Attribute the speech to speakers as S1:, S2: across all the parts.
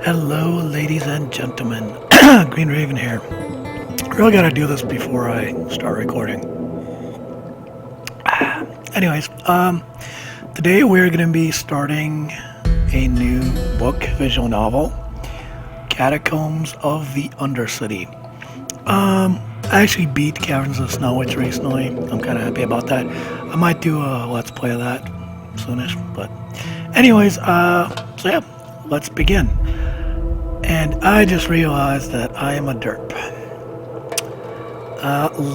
S1: Hello, ladies and gentlemen. Green Raven here. Really gotta do this before I start recording. Anyways, today we're gonna be starting a new book, visual novel, Catacombs of the Undercity. I actually beat Caverns of Snowwitch recently. I'm kind of happy about that. I might do a let's play of that soonish, but anyways, so yeah, let's begin. And I just realized that I am a derp.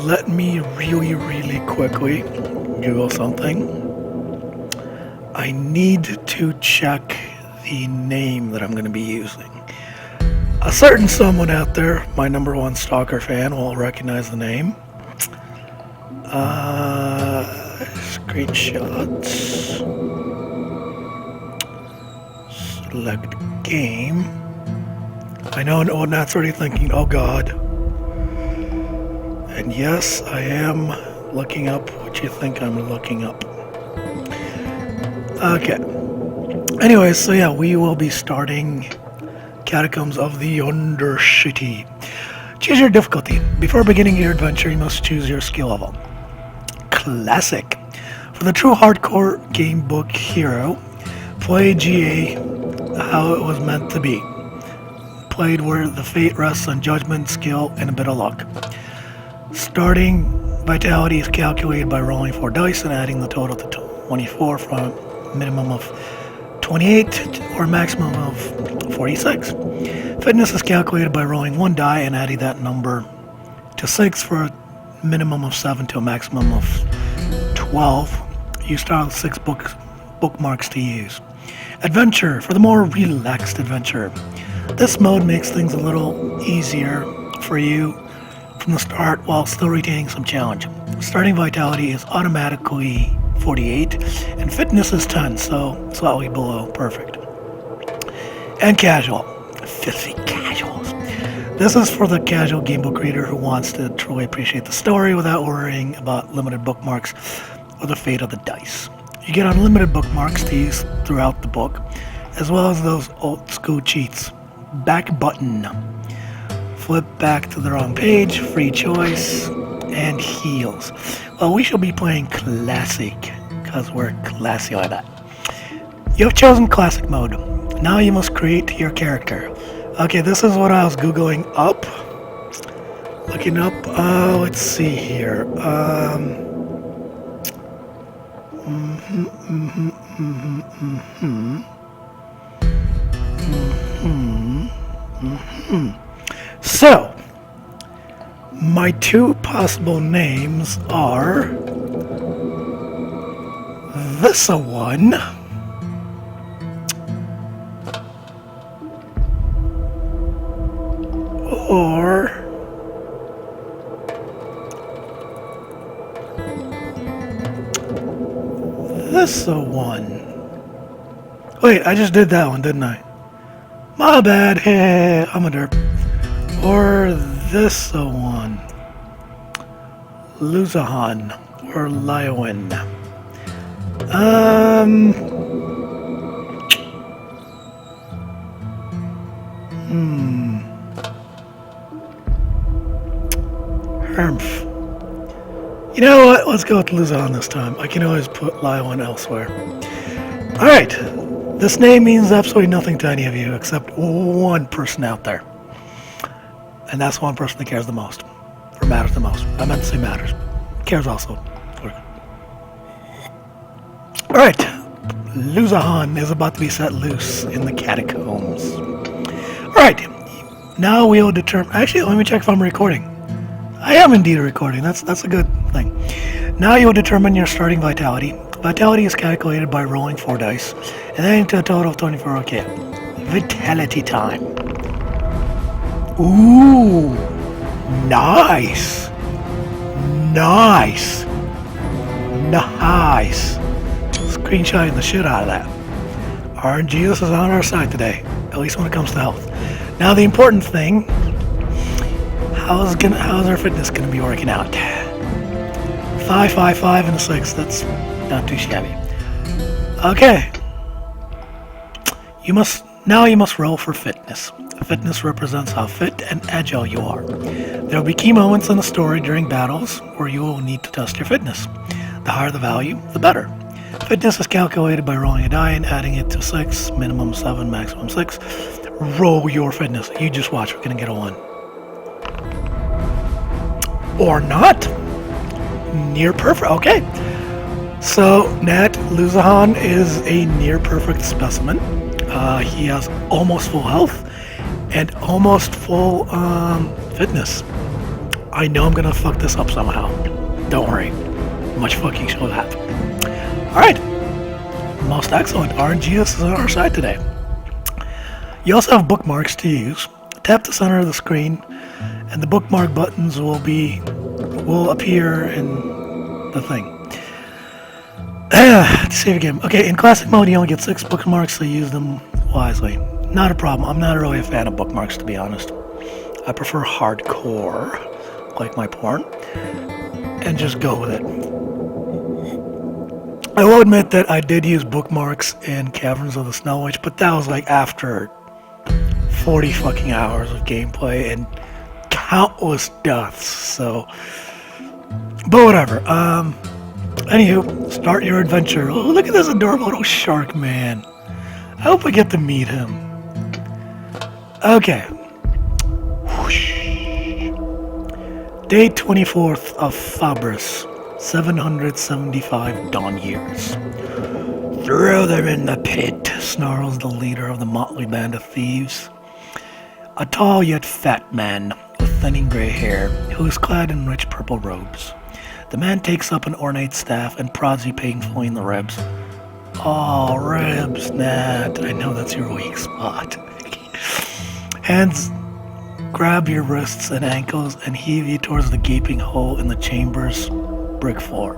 S1: Let me really quickly Google something. I need to check the name that I'm going to be using. A certain someone out there, my number one stalker fan, will recognize the name. Screenshots. Select game. I know no one that's already thinking, oh god. And yes, I am looking up what you think I'm looking up. Okay. Anyways, so yeah, we will be starting Catacombs of the Undercity. Choose your difficulty. Before beginning your adventure, you must choose your skill level. Classic. For the true hardcore game book hero, play GA how it was meant to be. Played where the fate rests on judgment, skill, and a bit of luck. Starting vitality is calculated by rolling 4 dice and adding the total to 24 from a minimum of 28 or maximum of 46. Fitness is calculated by rolling 1 die and adding that number to 6 for a minimum of 7 to a maximum of 12. You start with 6 bookmarks to use. Adventure, for the more relaxed adventure. This mode makes things a little easier for you from the start while still retaining some challenge. Starting vitality is automatically 48 and fitness is 10, so slightly below perfect. And casual, filthy casuals. This is for the casual gamebook reader who wants to truly appreciate the story without worrying about limited bookmarks or the fate of the dice. You get unlimited bookmarks to use throughout the book, as well as those old school cheats. Back button. Flip back to the wrong page, free choice, and heals. Well, we shall be playing classic, because we're classy like that. You have chosen classic mode. Now you must create your character. Okay, this is what I was Googling up. Looking up, let's see here. So, my 2 possible names are this one or this one. Wait, I just did that one, didn't I? My bad, hey, I'm a derp. Or this one. Luzahan or Lyowen. Hermf. You know what? Let's go with Luzahan this time. I can always put Lyowen elsewhere. Alright. This name means absolutely nothing to any of you except one person out there. And that's one person that cares the most. Or matters the most. I meant to say matters. Cares also. Alright. Luzahan is about to be set loose in the catacombs. Alright. Now we'll determine... Actually, let me check if I'm recording. I am indeed recording. That's a good thing. Now you'll determine your starting vitality. Vitality is calculated by rolling 4 dice and adding to a total of 24. Okay. Vitality time. Ooh. Nice. Nice. Nice. Screenshotting the shit out of that. RNG, this is on our side today. At least when it comes to health. Now the important thing, how's our fitness gonna be working out? 5, 5, 5, and a 6. That's not too shabby. Okay. You must Now you must roll for fitness. Fitness represents how fit and agile you are. There will be key moments in the story during battles where you will need to test your fitness. The higher the value, the better. Fitness is calculated by rolling a die and adding it to 6, minimum 7, maximum 6. Roll your fitness. You just watch, we're gonna get a 1. Or not. Near perfect, okay. So, Nat Luzahan is a near perfect specimen. He has almost full health and almost full fitness. I know I'm gonna fuck this up somehow. Don't worry. Much fucking show that. Alright. Most excellent. RNG is on our side today. You also have bookmarks to use. Tap the center of the screen and the bookmark buttons will appear in the thing. Save again. Okay, in classic mode you only get 6 bookmarks, so use them wisely. Not a problem. I'm not really a fan of bookmarks, to be honest. I prefer hardcore, like my porn, and just go with it. I will admit that I did use bookmarks in Caverns of the Snow Witch, but that was like after 40 fucking hours of gameplay and countless deaths, so... But whatever. Anywho, start your adventure. Oh, look at this adorable little shark man. I hope I get to meet him. Okay. Whoosh. Day 24th of Fabris. 775 dawn years. Throw them in the pit, snarls the leader of the motley band of thieves. A tall yet fat man with thinning gray hair, who is clad in rich purple robes. The man takes up an ornate staff and prods you painfully in the ribs. Oh, ribs, Nat. I know that's your weak spot. Hands grab your wrists and ankles and heave you towards the gaping hole in the chamber's brick floor.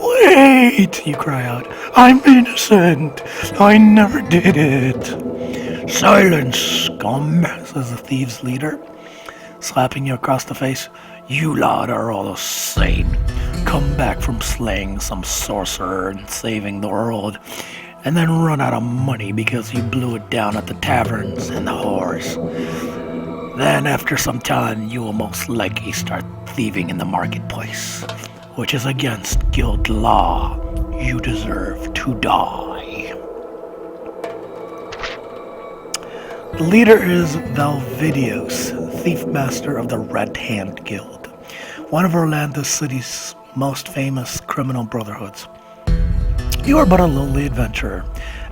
S1: Wait, you cry out. I'm innocent. I never did it. Silence, scum, says the thieves' leader, slapping you across the face. You lot are all the same. Come back from slaying some sorcerer and saving the world, and then run out of money because you blew it down at the taverns and the whores. Then after some time you will most likely start thieving in the marketplace, which is against guild law. You deserve to die. The leader is Valvidios, thief master of the Red Hand Guild, one of Orlando City's most famous criminal brotherhoods. You are but a lowly adventurer,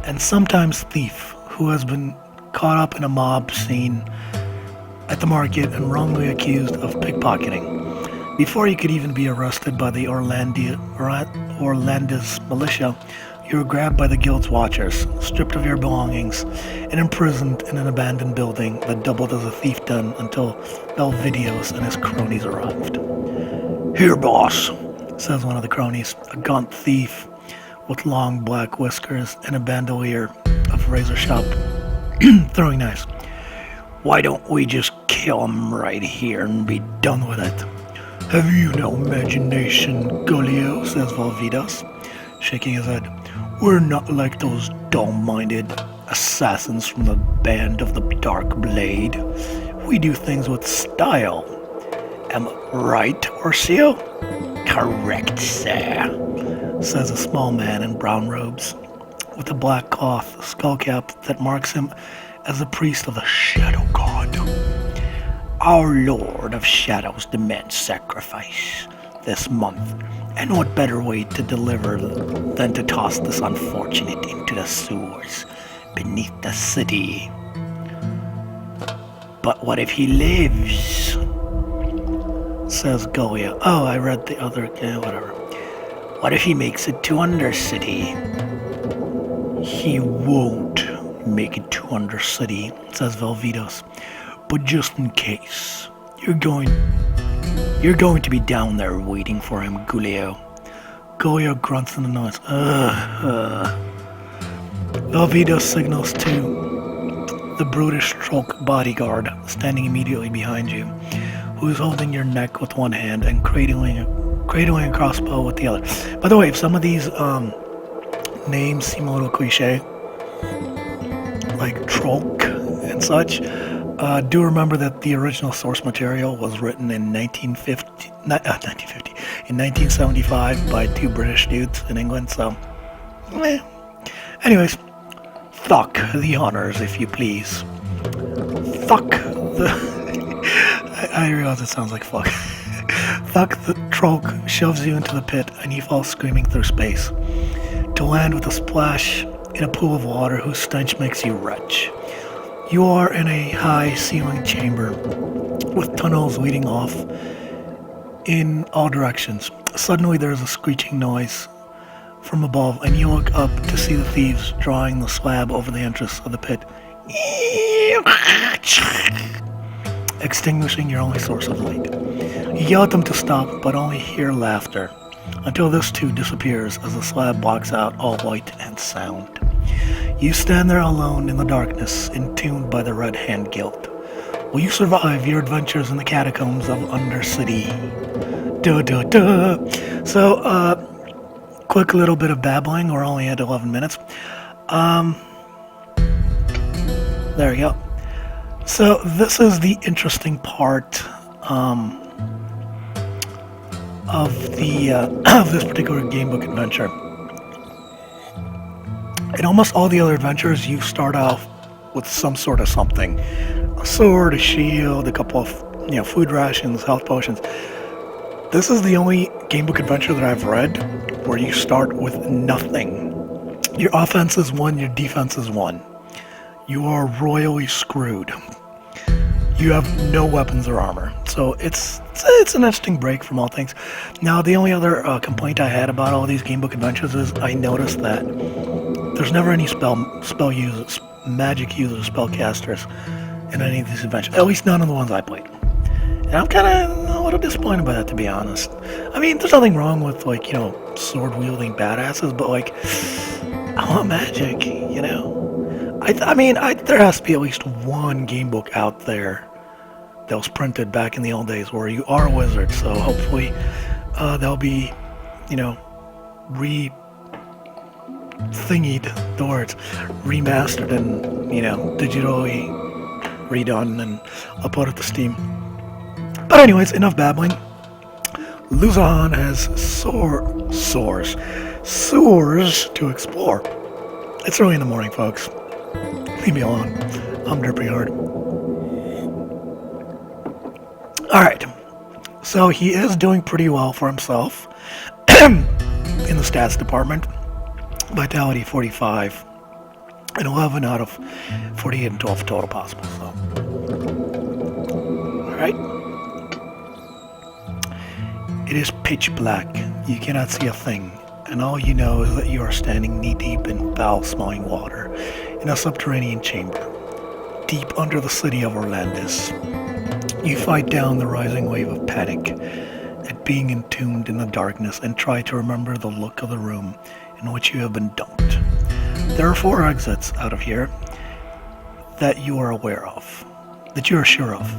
S1: and sometimes thief, who has been caught up in a mob scene at the market and wrongly accused of pickpocketing. Before you could even be arrested by the Orlandis militia, you were grabbed by the guild's watchers, stripped of your belongings, and imprisoned in an abandoned building that doubled as a thief den until Valvidios and his cronies arrived. Here, boss, says one of the cronies, a gaunt thief with long black whiskers and a bandolier of razor-sharp throwing knives. Why don't we just kill him right here and be done with it? Have you no imagination, Golio, says Valvidas, shaking his head. We're not like those dull-minded assassins from the band of the Dark Blade. We do things with style. Am I right, Orcio? Correct, sir, says a small man in brown robes, with a black cloth skullcap that marks him as a priest of the Shadow God. Our Lord of Shadows demands sacrifice this month, and what better way to deliver than to toss this unfortunate into the sewers beneath the city? But what if he lives? Says Golia. Oh, I read the other, whatever. What if he makes it to Undercity? He won't make it to Undercity, says Valvidos. But just in case, you're going to be down there waiting for him, Gulio. Gulio grunts in the noise. Valvidos signals to the brutish Trolk bodyguard standing immediately behind you, who is holding your neck with one hand and cradling a crossbow with the other. By the way, if some of these names seem a little cliche, like Trolk and such, do remember that the original source material was written in 1975 by two British dudes in England. So, anyways, fuck the honors, if you please. Fuck the. I realize it sounds like fuck. Fuck the Trolk shoves you into the pit and you fall screaming through space, to land with a splash in a pool of water whose stench makes you retch. You are in a high-ceiling chamber with tunnels leading off in all directions. Suddenly there is a screeching noise from above, and you look up to see the thieves drawing the slab over the entrance of the pit, extinguishing your only source of light. You yell at them to stop, but only hear laughter, until this too disappears as the slab blocks out all light and sound. You stand there alone in the darkness, entombed by the Red Hand Guild. Will you survive your adventures in the catacombs of Undercity? Duh, duh, duh. So, quick little bit of babbling. We're only at 11 minutes. There we go. So, this is the interesting part of the of this particular gamebook adventure. In almost all the other adventures, you start off with some sort of something. A sword, a shield, a couple of food rations, health potions. This is the only gamebook adventure that I've read where you start with nothing. Your offense is 1, your defense is 1. You are royally screwed. You have no weapons or armor. So it's an interesting break from all things. Now, the only other complaint I had about all these gamebook adventures is I noticed that there's never any spell users, magic users, spellcasters in any of these adventures. At least none of the ones I played. And I'm kind of a little disappointed by that, to be honest. I mean, there's nothing wrong with sword-wielding badasses, but I want magic, there has to be at least one gamebook out there that was printed back in the old days where you are a wizard. So hopefully they'll be, thingied the words, remastered and digitally redone and uploaded to Steam. But anyways, enough babbling. Luzon has sewers to explore. It's early in the morning, folks. Leave me alone. I'm dripping hard. Alright, so he is doing pretty well for himself in the stats department. Vitality 45, and 11 out of 48 and 12 total possible. So, alright. It is pitch black. You cannot see a thing, and all you know is that you are standing knee-deep in foul-smelling water in a subterranean chamber, deep under the city of Orlandis. You fight down the rising wave of panic at being entombed in the darkness and try to remember the look of the room in which you have been dumped. There are 4 exits out of here that you are aware of, that you are sure of.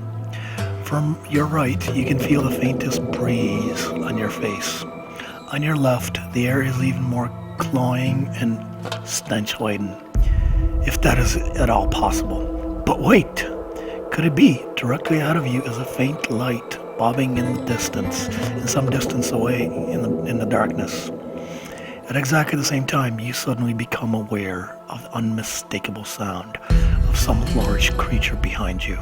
S1: From your right, you can feel the faintest breeze on your face. On your left, the air is even more cloying and stench-laden, if that is at all possible. But wait! Could it be directly out of you is a faint light bobbing in the distance, in some distance away in the darkness? At exactly the same time, you suddenly become aware of the unmistakable sound of some large creature behind you,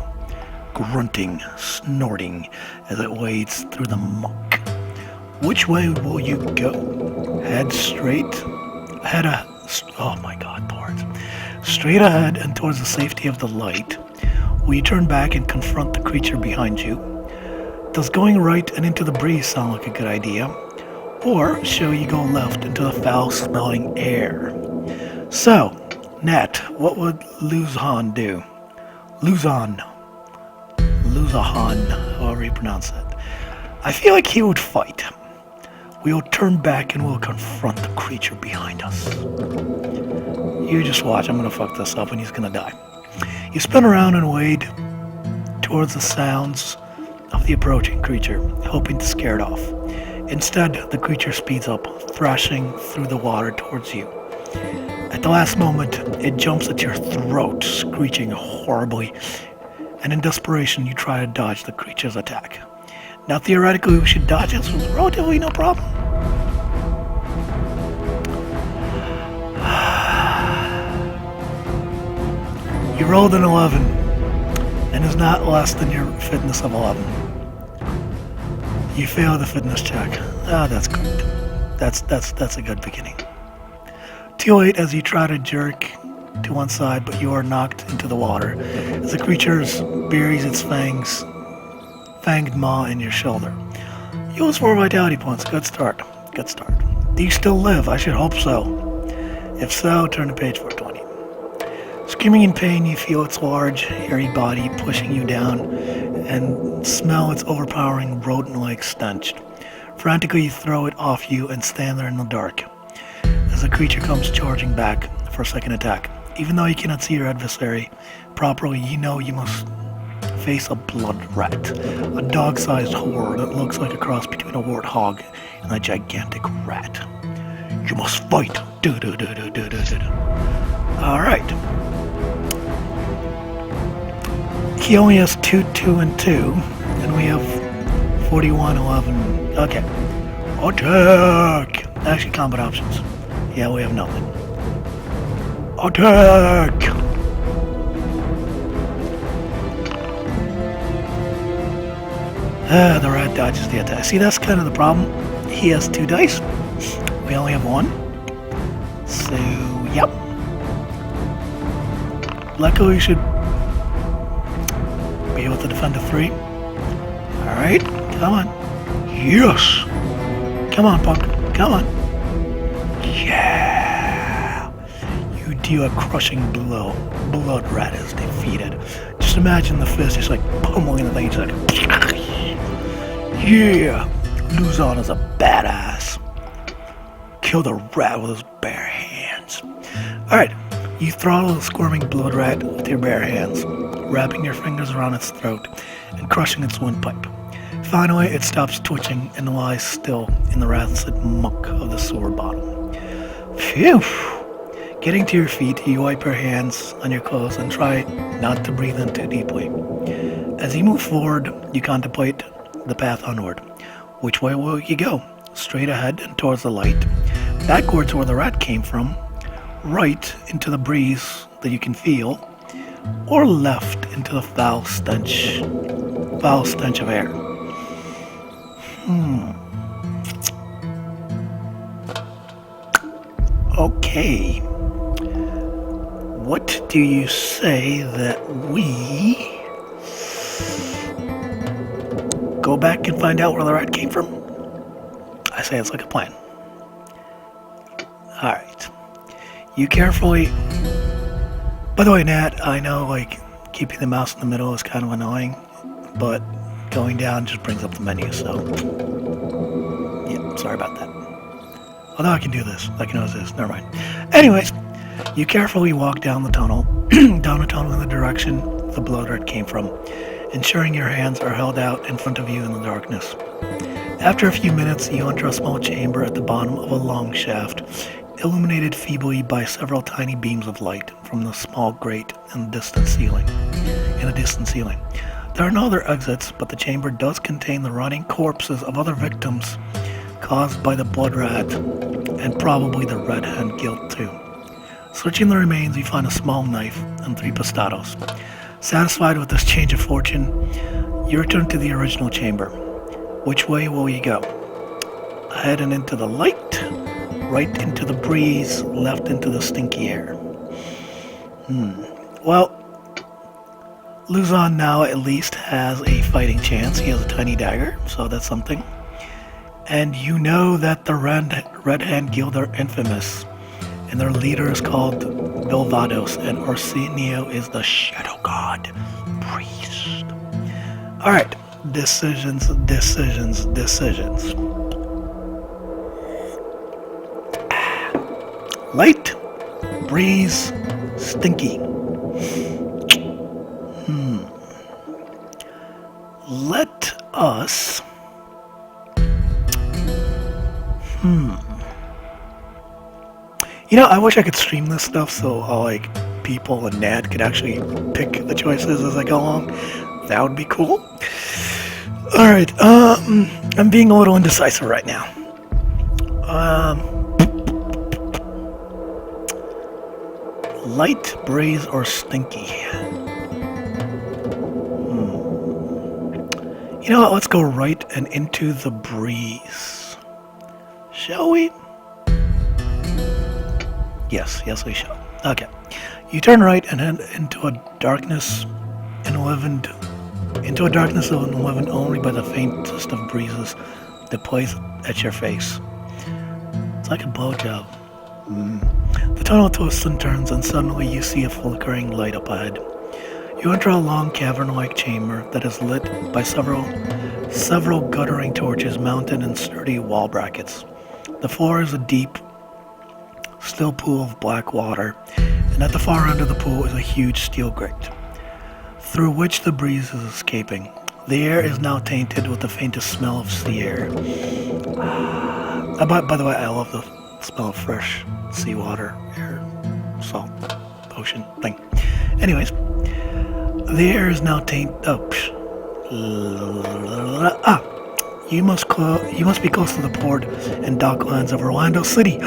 S1: grunting, snorting as it wades through the muck. Which way will you go? Head straight? Oh my god, Lord. Straight ahead and towards the safety of the light. Will you turn back and confront the creature behind you? Does going right and into the breeze sound like a good idea? Or shall you go left into the foul-smelling air? So, Nat, what would Luzon do? Luzon, however you pronounce it. I feel like he would fight. We'll turn back and we'll confront the creature behind us. You just watch, I'm gonna fuck this up and he's gonna die. You spin around and wade towards the sounds of the approaching creature, hoping to scare it off. Instead, the creature speeds up, thrashing through the water towards you. At the last moment, it jumps at your throat, screeching horribly, and in desperation, you try to dodge the creature's attack. Now, theoretically, we should dodge this with relatively no problem. You rolled an 11, and is not less than your fitness of 11. You failed the fitness check. Ah, that's good. That's a good beginning. Too late as you try to jerk to one side, but you are knocked into the water as the creature buries its fanged maw in your shoulder. You lose 4 vitality points. Good start. Good start. Do you still live? I should hope so. If so, turn to page 420. Screaming in pain, you feel its large, hairy body pushing you down and smell its overpowering rodent-like stench. Frantically, you throw it off you and stand there in the dark as the creature comes charging back for a second attack. Even though you cannot see your adversary properly, you know you must face a blood rat, a dog-sized horror that looks like a cross between a warthog and a gigantic rat. You must fight. Alright. He only has 2, 2, and 2, and we have 41, 11. Okay. Attack! Actually, combat options. Yeah, we have nothing. Attack! The rat dodges the attack. See, that's kind of the problem. He has 2 dice. We only have 1. So, yep. Luckily, we should be able to defend a 3. Alright, come on. Yes! Come on, punk. Come on. Yeah! You deal a crushing blow. Blood rat is defeated. Just imagine the fist just like pummeling the thing. It's like, yeah! Luzon is a badass. Kill the rat with his bare hands. Alright, you throttle the squirming blood rat with your bare hands, wrapping your fingers around its throat and crushing its windpipe. Finally, it stops twitching and lies still in the rancid muck of the sewer bottom. Phew! Getting to your feet, you wipe your hands on your clothes and try not to breathe in too deeply. As you move forward, you contemplate the path onward. Which way will you go? Straight ahead and towards the light, backwards where the rat came from, right into the breeze that you can feel, or left into the foul stench of air. Okay. What do you say that we go back and find out where the rat came from? I say it's like a plan. Alright. You carefully... By the way, Nat, I know, like, keeping the mouse in the middle is kind of annoying, but going down just brings up the menu, so... Yeah, sorry about that. Although I can do this. I can always do this. Never mind. Anyways, you carefully walk down the tunnel, in the direction the blood rat came from, ensuring your hands are held out in front of you in the darkness. After a few minutes, you enter a small chamber at the bottom of a long shaft, illuminated feebly by several tiny beams of light from the small grate in the distant ceiling. There are no other exits, but the chamber does contain the rotting corpses of other victims caused by the blood rat, and probably the red hand guild too. Searching the remains, you find a small knife and 3 pistados. Satisfied with this change of fortune, you return to the original chamber. Which way will you go? Ahead and into the light, right into the breeze, left into the stinky air. Well, Luzon now at least has a fighting chance. He has a tiny dagger, so that's something. And you know that the Red Hand Guild are infamous, and their leader is called Bilvados, and Arsenio is the Shadow God Priest. Alright, decisions. Light, breeze, stinky. Let us... You know, I wish I could stream this stuff so like people and Nat could actually pick the choices as I go along. That would be cool. All right, I'm being a little indecisive right now. Light, breeze, or stinky? You know what? Let's go right and into the breeze. Shall we? Yes, we shall. Okay. You turn right and head into a darkness enlivened only by the faintest of breezes that plays at your face. It's like a blowjob. The tunnel twists and turns, and suddenly you see a flickering light up ahead. You enter a long cavern-like chamber that is lit by several guttering torches mounted in sturdy wall brackets. The floor is a deep, still pool of black water, and at the far end of the pool is a huge steel grate, through which the breeze is escaping. The air is now tainted with the faintest smell of sea air. By the way, I love the smell of fresh seawater, air, salt, ocean thing. Anyways, the air is now tainted. You must be close to the port and docklands of Orlando City.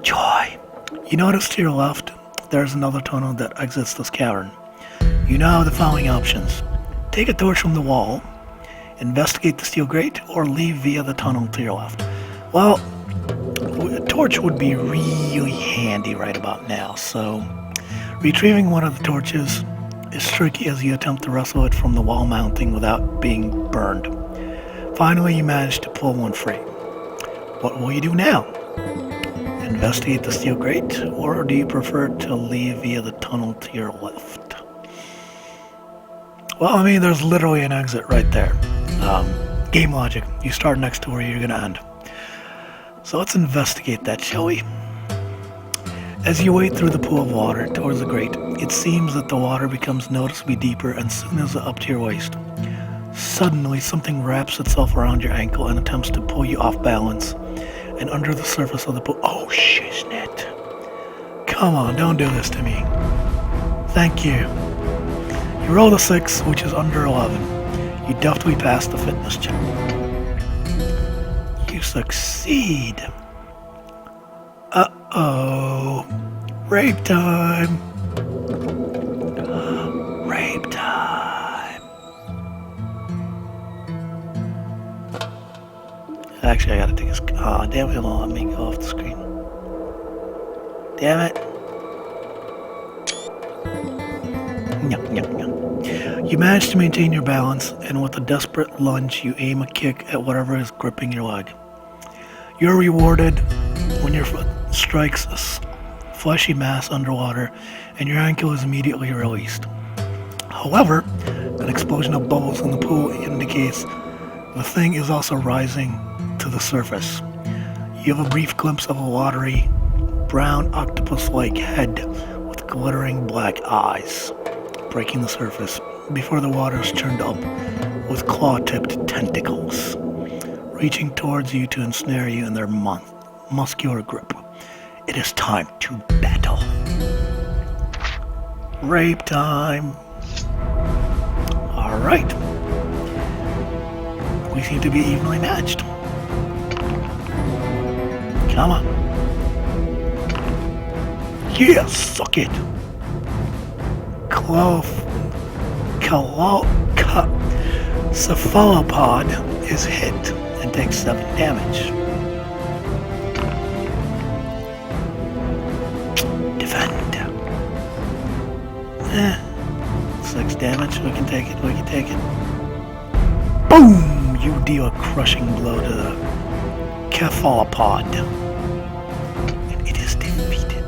S1: Joy! You notice to your left, there's another tunnel that exits this cavern. You now have the following options. Take a torch from the wall, investigate the steel grate, or leave via the tunnel to your left. Well, a torch would be really handy right about now, so retrieving one of the torches is tricky as you attempt to wrestle it from the wall mounting without being burned. Finally, you manage to pull one free. What will you do now? Investigate the steel grate, or do you prefer to leave via the tunnel to your left? Well, I mean, there's literally an exit right there. Game logic. You start next to where you're going to end. So let's investigate that, shall we? As you wade through the pool of water towards the grate, it seems that the water becomes noticeably deeper and soon is up to your waist. Suddenly, something wraps itself around your ankle and attempts to pull you off balance and under the surface of the pool. Oh, shiznit. Come on, don't do this to me. Thank you. You rolled a 6, which is under 11. You deftly passed the fitness check. You succeed. Uh-oh. Rape time. Rape time. Actually, I gotta take a... Aw, damn it, it won't let me go off the screen. Damn it. You manage to maintain your balance, and with a desperate lunge, you aim a kick at whatever is gripping your leg. You're rewarded when your foot strikes a fleshy mass underwater, and your ankle is immediately released. However, an explosion of bubbles in the pool indicates the thing is also rising to the surface. You have a brief glimpse of a watery, brown octopus-like head with glittering black eyes breaking the surface before the water is churned up with claw-tipped tentacles, reaching towards you to ensnare you in their muscular grip. It is time to battle. Rape time. All right. We seem to be evenly matched. Come on. Yeah, suck it. Cephalopod is hit and takes 7 damage. Defend. 6 damage. We can take it. Boom! You deal a crushing blow to the cephalopod. And it is defeated.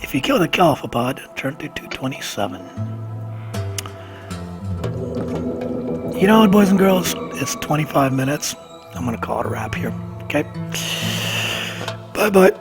S1: If you kill the cephalopod, turn to 227. You know what, boys and girls? It's 25 minutes. I'm going to call it a wrap here. Okay? Bye-bye.